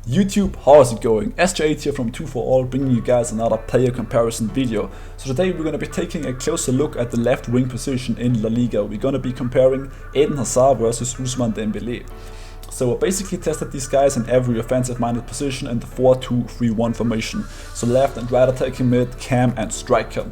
YouTube, how is it going? SJ8 here from 2for All, bringing you guys another player comparison video. So today we're going to be taking a closer look at the left wing position in La Liga. We're going to be comparing Eden Hazard versus Ousmane Dembele. So I basically tested these guys in every offensive minded position in the 4-2-3-1 formation. So left and right attacking mid, cam and striker.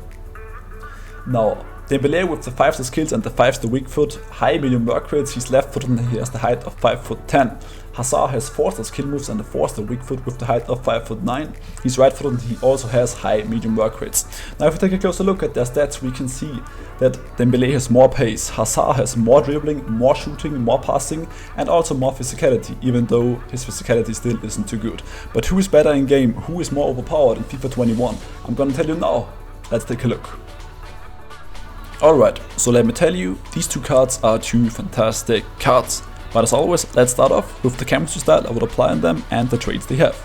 Now, Dembele with the 5-star skills and the 5-star weak foot, high medium work rates, he's left footed and he has the height of 5'10". Hazard has 4-star skill moves and the 4-star weak foot with the height of 5'9". He's right footed and he also has high medium work rates. Now if we take a closer look at their stats, we can see that Dembele has more pace, Hazard has more dribbling, more shooting, more passing and also more physicality, even though his physicality still isn't too good. But who is better in game? Who is more overpowered in FIFA 21? I'm gonna tell you now. Let's take a look. Alright, so let me tell you, these two cards are two fantastic cards. But as always, let's start off with the chemistry style I would apply on them and the traits they have.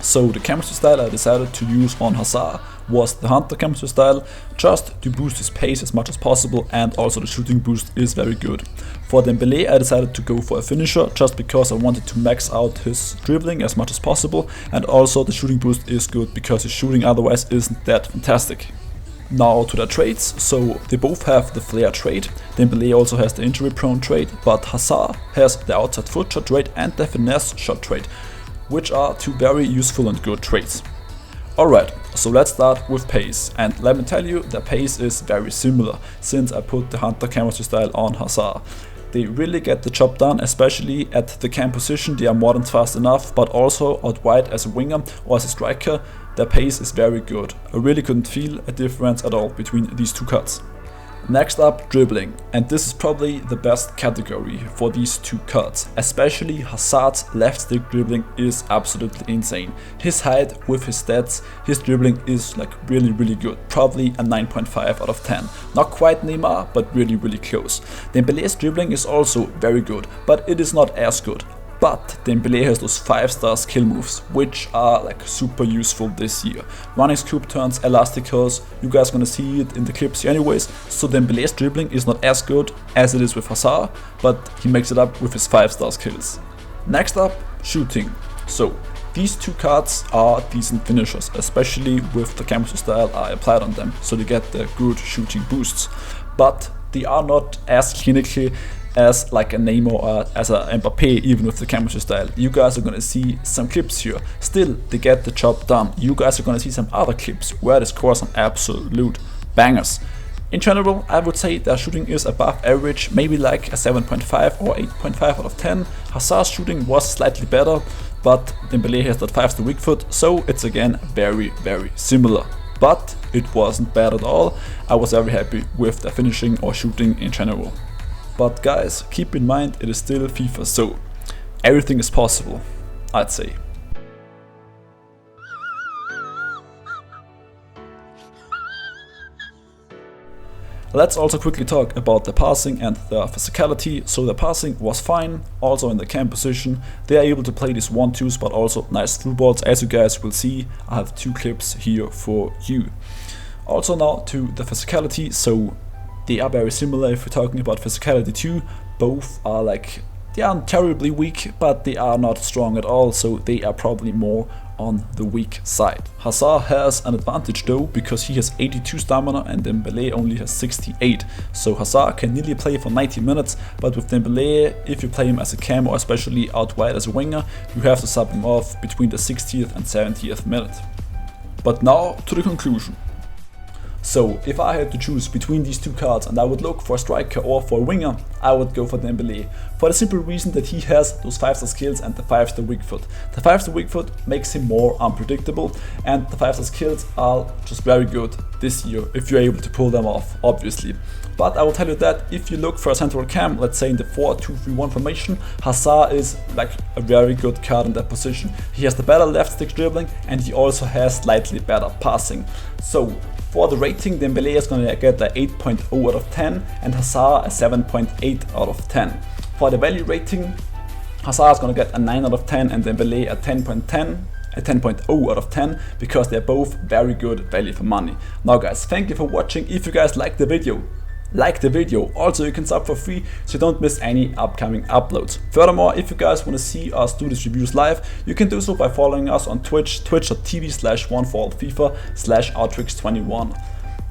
So the chemistry style I decided to use on Hazard was the Hunter chemistry style, just to boost his pace as much as possible, and also the shooting boost is very good. For Dembele I decided to go for a finisher just because I wanted to max out his dribbling as much as possible, and also the shooting boost is good because his shooting otherwise isn't that fantastic. Now to their traits, so they both have the flair trait, Dembele also has the injury prone trait, but Hazard has the outside foot shot trait and the finesse shot trait, which are two very useful and good traits. Alright, so let's start with pace, and let me tell you, the pace is very similar since I put the Hunter chemistry style on Hazard. They really get the job done, especially at the cam position, they are more than fast enough, but also out wide as a winger or as a striker, their pace is very good. I really couldn't feel a difference at all between these two cards. Next up, dribbling, and this is probably the best category for these two cards, especially Hazard's left stick dribbling is absolutely insane. His height with his stats, his dribbling is like really good, probably a 9.5 out of 10. Not quite Neymar, but really close. Dembele's dribbling is also very good, but it is not as good. But Dembele has those 5-star skill moves, which are like super useful this year. Running scoop turns, elastic curls, you guys gonna see it in the clips here anyways, so Dembele's dribbling is not as good as it is with Hazard, but he makes it up with his 5-star skills. Next up, shooting. So these two cards are decent finishers, especially with the chemistry style I applied on them, so they get the good shooting boosts. But they are not as clinical as like a Neymar or as a Mbappe, even with the chemistry style. You guys are gonna see some clips here. Still, they get the job done. You guys are gonna see some other clips where they score some absolute bangers. In general, I would say their shooting is above average, maybe like a 7.5 or 8.5 out of 10. Hazard's shooting was slightly better, but Dembele has that 5-star weak foot, so it's again very similar. But it wasn't bad at all. I was very happy with their finishing or shooting in general. But guys, keep in mind it is still FIFA, so everything is possible, I'd say. Let's also quickly talk about the passing and the physicality. So the passing was fine, also in the cam position. They are able to play these 1-2s, but also nice through balls, as you guys will see. I have two clips here for you. Also now to the physicality, so they are very similar if we're talking about physicality too. Both are like, they aren't terribly weak, but they are not strong at all, so they are probably more on the weak side. Hazard has an advantage though, because he has 82 stamina and Dembele only has 68. So Hazard can nearly play for 90 minutes, but with Dembele, if you play him as a cam or especially out wide as a winger, you have to sub him off between the 60th and 70th minute. But now to the conclusion. So if I had to choose between these two cards and I would look for a striker or for a winger, I would go for Dembele, for the simple reason that he has those 5-star skills and the 5-star weak foot. The 5-star weak foot makes him more unpredictable, and the 5-star skills are just very good this year if you're able to pull them off, obviously. But I will tell you that if you look for a central cam, let's say in the 4-2-3-1 formation, Hazard is like a very good card in that position. He has the better left stick dribbling and he also has slightly better passing. So for the rating, Dembele is going to get a 8.0 out of 10 and Hazard a 7.8 out of 10. For the value rating, Hazard is going to get a 9 out of 10 and Dembele a 10.0 out of 10 because they're both very good value for money. Now guys, thank you for watching. If you guys liked the video, like the video. Also, you can sub for free so you don't miss any upcoming uploads. Furthermore, if you guys want to see us do these reviews live, you can do so by following us on Twitch, twitch.tv/1forallfifa/Outrix21.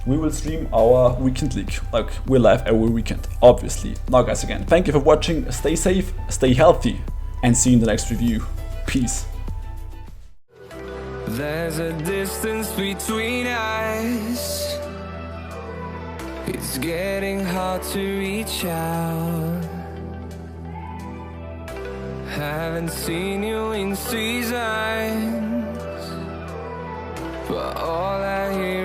We will stream our weekend league, like we're live every weekend, obviously. Now guys, again, thank you for watching, stay safe, stay healthy, and see you in the next review. Peace. There's a distance between us. It's getting hard to reach out. Haven't seen you in seasons, but all I hear